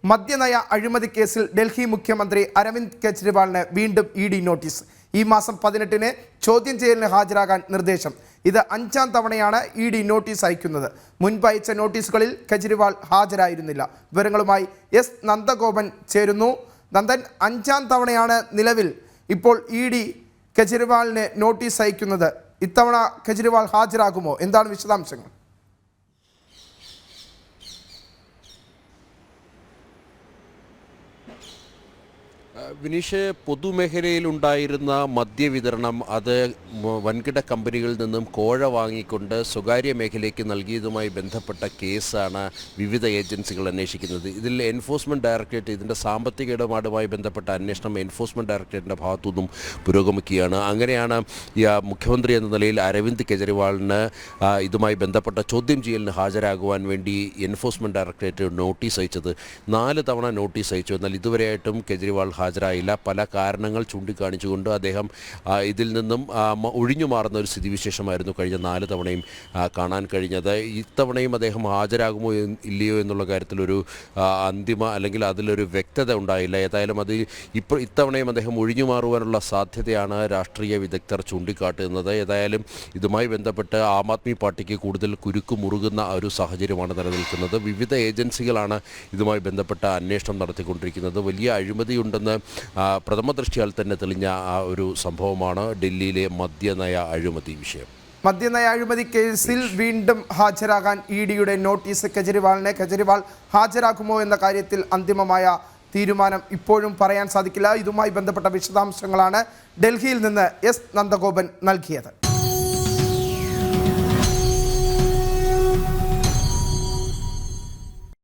മദ്യനയ അഴിമതി കേസിൽ ഡൽഹി മുഖ്യമന്ത്രി അരവിന്ദ് കെജ്രിവാളിന് വീണ്ടും ഇഡി നോട്ടീസ്. ഈ മാസം 18-ന് ചോദ്യം ചെയ്യലിന് ഹാജരാകാൻ നിർദ്ദേശം. ഇത് 5ാം തവണയാണ് ഇഡി നോട്ടീസ് അയക്കുന്നത്. മുൻപ് അയച്ച നോട്ടീസുകളിൽ കെജ്രിവാൾ ഹാജരായിരുന്നില്ല. വിവരങ്ങളുമായി എസ് നന്ദഗോപൻ ചേരുന്നു. നന്ദൻ, 5ാം തവണയാണ് നിലവിൽ ഇപ്പോൾ ഇഡി കെജ്രിവാളിന് നോട്ടീസ് അയക്കുന്നത്. ഇത്തവണ കെജ്രിവാൾ ഹാജരാകുമോ? എന്താണ് വിശദാംശങ്ങൾ? വിനീഷ്, പൊതുമേഖലയിലുണ്ടായിരുന്ന മദ്യവിതരണം അത് വൻകിട കമ്പനികളിൽ നിന്നും കോഴ വാങ്ങിക്കൊണ്ട് സ്വകാര്യ മേഖലയ്ക്ക് നൽകിയതുമായി ബന്ധപ്പെട്ട കേസാണ് വിവിധ ഏജൻസികൾ അന്വേഷിക്കുന്നത്. ഇതിൽ എൻഫോഴ്സ്മെൻറ്റ് ഡയറക്ടറേറ്റ് ഇതിൻ്റെ സാമ്പത്തിക ഇടപാടുമായി ബന്ധപ്പെട്ട അന്വേഷണം എൻഫോഴ്സ്മെൻറ്റ് ഡയറക്ടറേറ്റിൻ്റെ ഭാഗത്തുനിന്നും പുരോഗമിക്കുകയാണ്. അങ്ങനെയാണ് മുഖ്യമന്ത്രി എന്ന നിലയിൽ അരവിന്ദ് കെജ്രിവാളിന് ഇതുമായി ബന്ധപ്പെട്ട ചോദ്യം ചെയ്യലിന് ഹാജരാകുവാൻ വേണ്ടി എൻഫോഴ്സ്മെൻറ്റ് ഡയറക്ടറേറ്റ് നോട്ടീസ് അയച്ചത്. 4 തവണ നോട്ടീസ് അയച്ചു. എന്നാൽ ഇതുവരെയായിട്ടും കെജ്രിവാൾ ഹാജരായില്ല. പല കാരണങ്ങൾ ചൂണ്ടിക്കാണിച്ചുകൊണ്ട് അദ്ദേഹം ഇതിൽ നിന്നും ഒഴിഞ്ഞു മാറുന്ന ഒരു സ്ഥിതിവിശേഷമായിരുന്നു കഴിഞ്ഞ 4 തവണയും കാണാൻ കഴിഞ്ഞത്. ഇത്തവണയും അദ്ദേഹം ഹാജരാകുമോ ഇല്ലയോ എന്നുള്ള കാര്യത്തിലൊരു അന്തിമ അല്ലെങ്കിൽ അതിലൊരു വ്യക്തത ഉണ്ടായില്ല. ഏതായാലും അത് ഇത്തവണയും അദ്ദേഹം ഒഴിഞ്ഞു മാറുവാനുള്ള സാധ്യതയാണ് രാഷ്ട്രീയ വിദഗ്ധർ ചൂണ്ടിക്കാട്ടുന്നത്. ഏതായാലും ഇതുമായി ബന്ധപ്പെട്ട് ആം ആദ്മി പാർട്ടിക്ക് കൂടുതൽ കുരുക്ക് മുറുകുന്ന ഒരു സാഹചര്യമാണ് നിലനിൽക്കുന്നത്. വിവിധ ഏജൻസികളാണ് ഇതുമായി ബന്ധപ്പെട്ട അന്വേഷണം നടത്തിക്കൊണ്ടിരിക്കുന്നത്. വലിയ അഴിമതിയുണ്ടെന്ന് പ്രഥമ ദൃഷ്ടിയാൽ തന്നെ തെളിഞ്ഞ ഒരു സംഭവമാണ് ഡൽഹിയിലെ മദ്യനയ അഴിമതി വിഷയം. മദ്യനയ അഴിമതി കേസിൽ വീണ്ടും ഹാജരാകാൻ ഇഡിയുടെ നോട്ടീസ് കെജ്രിവാൾ ഹാജരാക്കുമോ എന്ന കാര്യത്തിൽ അന്തിമമായ തീരുമാനം ഇപ്പോഴും പറയാൻ സാധിക്കില്ല. ഇതുമായി ബന്ധപ്പെട്ട വിശദാംശങ്ങളാണ് ഡൽഹിയിൽ നിന്ന് എസ് നന്ദഗോപൻ നൽകിയത്.